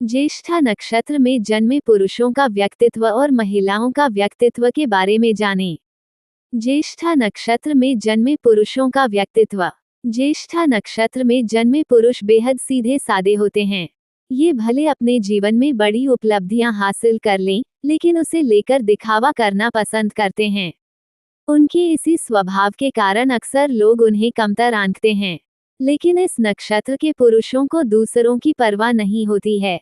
ज्येष्ठा नक्षत्र में जन्मे पुरुषों का व्यक्तित्व और महिलाओं का व्यक्तित्व के बारे में जानें। ज्येष्ठा नक्षत्र में जन्मे पुरुषों का व्यक्तित्व। ज्येष्ठा नक्षत्र में जन्मे पुरुष बेहद सीधे सादे होते हैं। ये भले अपने जीवन में बड़ी उपलब्धियां हासिल कर लें, लेकिन उसे लेकर दिखावा करना पसंद करते हैं। उनके इसी स्वभाव के कारण अक्सर लोग उन्हें कमतर आंकते हैं। लेकिन इस नक्षत्र के पुरुषों को दूसरों की परवाह नहीं होती है।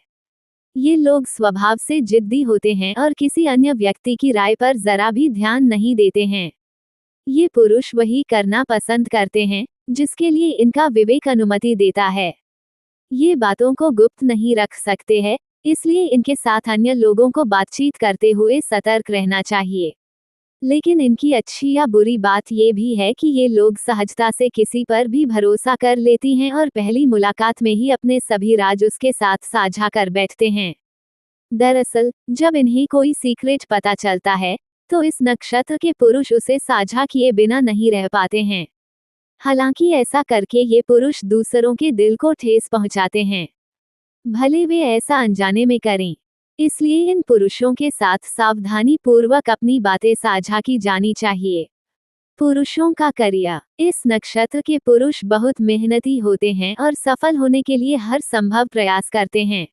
ये लोग स्वभाव से जिद्दी होते हैं और किसी अन्य व्यक्ति की राय पर जरा भी ध्यान नहीं देते हैं। ये पुरुष वही करना पसंद करते हैं जिसके लिए इनका विवेक अनुमति देता है। ये बातों को गुप्त नहीं रख सकते हैं, इसलिए इनके साथ अन्य लोगों को बातचीत करते हुए सतर्क रहना चाहिए। लेकिन इनकी अच्छी या बुरी बात ये भी है कि ये लोग सहजता से किसी पर भी भरोसा कर लेती हैं और पहली मुलाकात में ही अपने सभी राज उसके साथ साझा कर बैठते हैं। दरअसल, जब इन्हें कोई सीक्रेट पता चलता है, तो इस नक्षत्र के पुरुष उसे साझा किए बिना नहीं रह पाते हैं। हालांकि ऐसा करके ये पुरुष दूसरों के दिल को ठेस पहुंचाते हैं, भले वे ऐसा अनजाने में करें। इसलिए इन पुरुषों के साथ सावधानी पूर्वक अपनी बातें साझा की जानी चाहिए। पुरुषों का करियर। इस नक्षत्र के पुरुष बहुत मेहनती होते हैं और सफल होने के लिए हर संभव प्रयास करते हैं।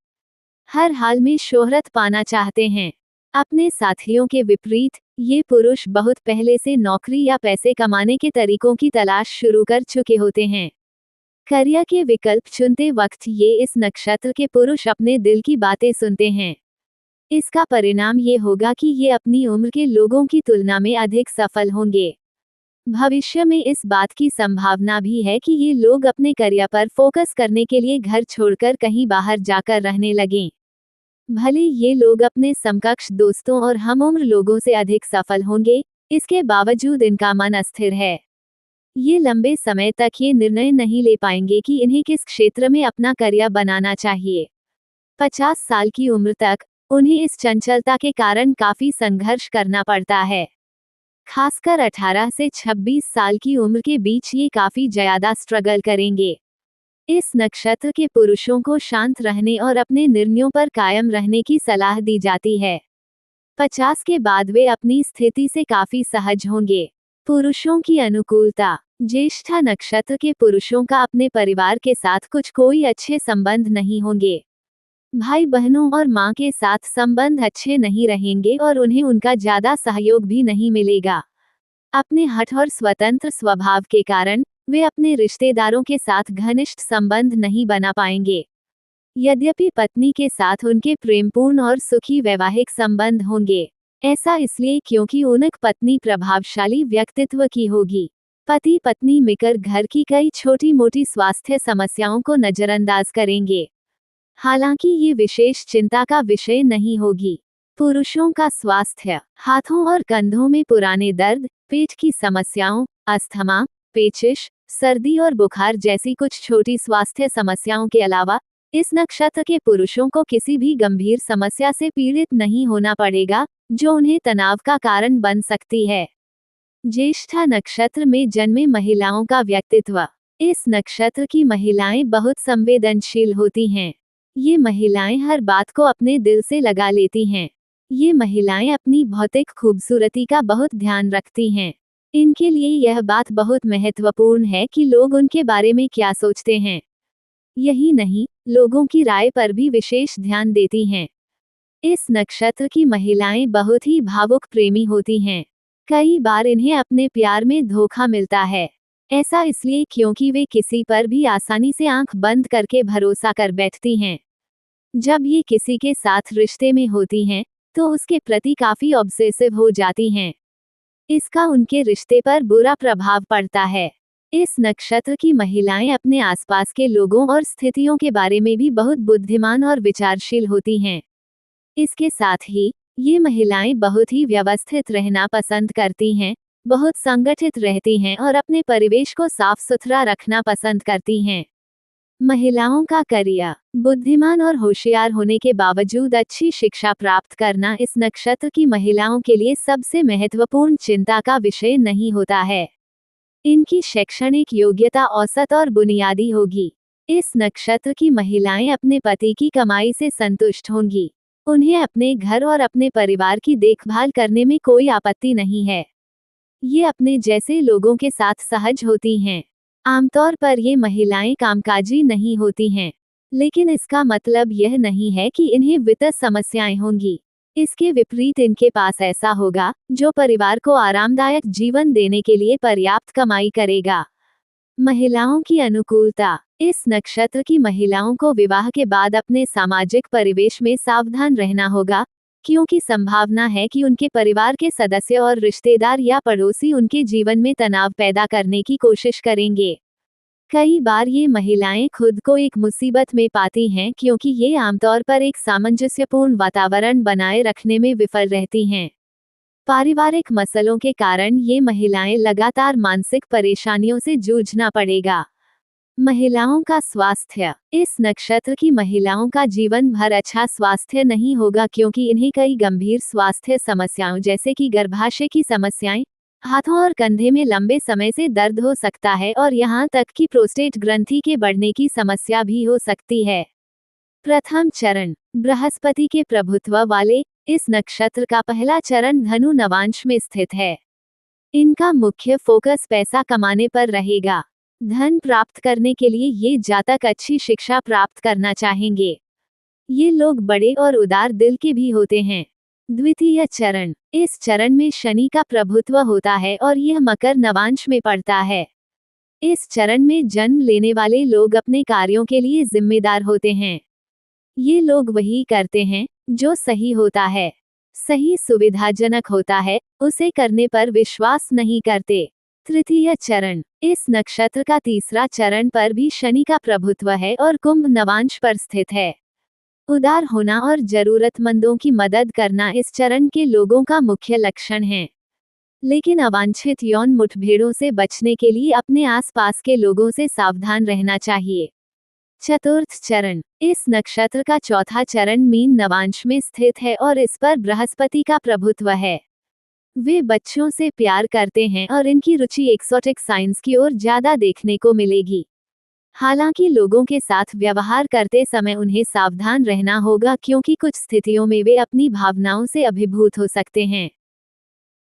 हर हाल में शोहरत पाना चाहते हैं। अपने साथियों के विपरीत, ये पुरुष बहुत पहले से नौकरी या पैसे कमाने के तरीकों की तलाश शुरू कर चुके होते हैं। करियर के विकल्प चुनते वक्त ये इस नक्षत्र के पुरुष अपने दिल की बातें सुनते हैं। इसका परिणाम ये होगा कि ये अपनी उम्र के लोगों की तुलना में अधिक सफल होंगे। भविष्य में इस बात की संभावना भी है कि ये लोग अपने करियर पर फोकस करने के लिए घर छोड़कर कहीं बाहर जाकर रहने लगें। भले ये लोग अपने समकक्ष दोस्तों और हमउम्र लोगों से अधिक सफल होंगे, इसके बावजूद इनका मन अस्थिर है। ये लंबे समय तक ये निर्णय नहीं ले पाएंगे कि इन्हें किस क्षेत्र में अपना करियर बनाना चाहिए। 50 साल की उम्र तक उन्हें इस चंचलता के कारण काफी संघर्ष करना पड़ता है। खासकर 18 से 26 साल की उम्र के बीच ये काफी ज्यादा स्ट्रगल करेंगे। इस नक्षत्र के पुरुषों को शांत रहने और अपने निर्णयों पर कायम रहने की सलाह दी जाती है। 50 के बाद वे अपनी स्थिति से काफी सहज होंगे। पुरुषों की अनुकूलता। ज्येष्ठा नक्षत्र के पुरुषों का अपने परिवार के साथ कोई अच्छे संबंध नहीं होंगे। भाई बहनों और मां के साथ संबंध अच्छे नहीं रहेंगे और उन्हें उनका ज्यादा सहयोग भी नहीं मिलेगा। अपने हठ और स्वतंत्र स्वभाव के कारण वे अपने रिश्तेदारों के साथ घनिष्ठ संबंध नहीं बना पाएंगे। यद्यपि पत्नी के साथ उनके प्रेमपूर्ण और सुखी वैवाहिक संबंध होंगे। ऐसा इसलिए क्योंकि उनकी पत्नी प्रभावशाली व्यक्तित्व की होगी। पति पत्नी मिलकर घर की कई छोटी मोटी स्वास्थ्य समस्याओं को नजरअंदाज करेंगे। हालांकि ये विशेष चिंता का विषय नहीं होगी। पुरुषों का स्वास्थ्य। हाथों और कंधों में पुराने दर्द, पेट की समस्याओं, अस्थमा, पेचिश, सर्दी और बुखार जैसी कुछ छोटी स्वास्थ्य समस्याओं के अलावा इस नक्षत्र के पुरुषों को किसी भी गंभीर समस्या से पीड़ित नहीं होना पड़ेगा, जो उन्हें तनाव का कारण बन सकती है। ज्येष्ठा नक्षत्र में जन्मे महिलाओं का व्यक्तित्व। इस नक्षत्र की महिलाएं बहुत संवेदनशील होती हैं। ये महिलाएं हर बात को अपने दिल से लगा लेती हैं। ये महिलाएं अपनी भौतिक खूबसूरती का बहुत ध्यान रखती हैं। इनके लिए यह बात बहुत महत्वपूर्ण है कि लोग उनके बारे में क्या सोचते हैं। यही नहीं, लोगों की राय पर भी विशेष ध्यान देती हैं। इस नक्षत्र की महिलाएं बहुत ही भावुक प्रेमी होती हैं। कई बार इन्हें अपने प्यार में धोखा मिलता है। ऐसा इसलिए क्योंकि वे किसी पर भी आसानी से आंख बंद करके भरोसा कर बैठती हैं। जब ये किसी के साथ रिश्ते में होती हैं, तो उसके प्रति काफी ऑब्सेसिव हो जाती हैं। इसका उनके रिश्ते पर बुरा प्रभाव पड़ता है। इस नक्षत्र की महिलाएं अपने आसपास के लोगों और स्थितियों के बारे में भी बहुत बुद्धिमान और विचारशील होती हैं। इसके साथ ही ये महिलाएं बहुत ही व्यवस्थित रहना पसंद करती हैं, बहुत संगठित रहती हैं और अपने परिवेश को साफ सुथरा रखना पसंद करती हैं। महिलाओं का करियर। बुद्धिमान और होशियार होने के बावजूद अच्छी शिक्षा प्राप्त करना इस नक्षत्र की महिलाओं के लिए सबसे महत्वपूर्ण चिंता का विषय नहीं होता है। इनकी शैक्षणिक योग्यता औसत और बुनियादी होगी। इस नक्षत्र की महिलाएं अपने पति की कमाई से संतुष्ट होंगी। उन्हें अपने घर और अपने परिवार की देखभाल करने में कोई आपत्ति नहीं है। ये अपने जैसे लोगों के साथ सहज होती हैं। आमतौर पर ये महिलाएं कामकाजी नहीं होती हैं, लेकिन इसका मतलब यह नहीं है कि इन्हें वित्त समस्याएं होंगी। इसके विपरीत इनके पास ऐसा होगा जो परिवार को आरामदायक जीवन देने के लिए पर्याप्त कमाई करेगा। महिलाओं की अनुकूलता। इस नक्षत्र की महिलाओं को विवाह के बाद अपने सामाजिक परिवेश में सावधान रहना होगा, क्योंकि संभावना है कि उनके परिवार के सदस्य और रिश्तेदार या पड़ोसी उनके जीवन में तनाव पैदा करने की कोशिश करेंगे। कई बार ये महिलाएं खुद को एक मुसीबत में पाती हैं क्योंकि ये आमतौर पर एक सामंजस्यपूर्ण वातावरण बनाए रखने में विफल रहती हैं। पारिवारिक मसलों के कारण ये महिलाएं लगातार मानसिक परेशानियों से जूझना पड़ेगा। महिलाओं का स्वास्थ्य। इस नक्षत्र की महिलाओं का जीवन भर अच्छा स्वास्थ्य नहीं होगा क्योंकि इन्हें कई गंभीर स्वास्थ्य समस्याओं जैसे कि गर्भाशय की समस्याएं, हाथों और कंधे में लंबे समय से दर्द हो सकता है और यहाँ तक कि प्रोस्टेट ग्रंथि के बढ़ने की समस्या भी हो सकती है। प्रथम चरण। बृहस्पति के प्रभुत्व वाले इस नक्षत्र का पहला चरण धनु नवांश में स्थित है। इनका मुख्य फोकस पैसा कमाने पर रहेगा। धन प्राप्त करने के लिए ये जातक अच्छी शिक्षा प्राप्त करना चाहेंगे। ये लोग बड़े और उदार दिल के भी होते हैं। द्वितीय चरण। इस चरण में शनि का प्रभुत्व होता है और यह मकर नवांश में पड़ता है। इस चरण में जन्म लेने वाले लोग अपने कार्यों के लिए जिम्मेदार होते हैं। ये लोग वही करते हैं जो सही होता है, सही सुविधाजनक होता है, उसे करने पर विश्वास नहीं करते। तृतीय चरण। इस नक्षत्र का तीसरा चरण पर भी शनि का प्रभुत्व है और कुंभ नवांश पर स्थित है। उदार होना और जरूरतमंदों की मदद करना इस चरण के लोगों का मुख्य लक्षण है। लेकिन अवांछित यौन मुठभेड़ों से बचने के लिए अपने आसपास के लोगों से सावधान रहना चाहिए। चतुर्थ चरण। इस नक्षत्र का चौथा चरण मीन नवांश में स्थित है और इस पर बृहस्पति का प्रभुत्व है। वे बच्चों से प्यार करते हैं और इनकी रुचि एक्सोटिक साइंस की ओर ज्यादा देखने को मिलेगी। हालांकि लोगों के साथ व्यवहार करते समय उन्हें सावधान रहना होगा क्योंकि कुछ स्थितियों में वे अपनी भावनाओं से अभिभूत हो सकते हैं।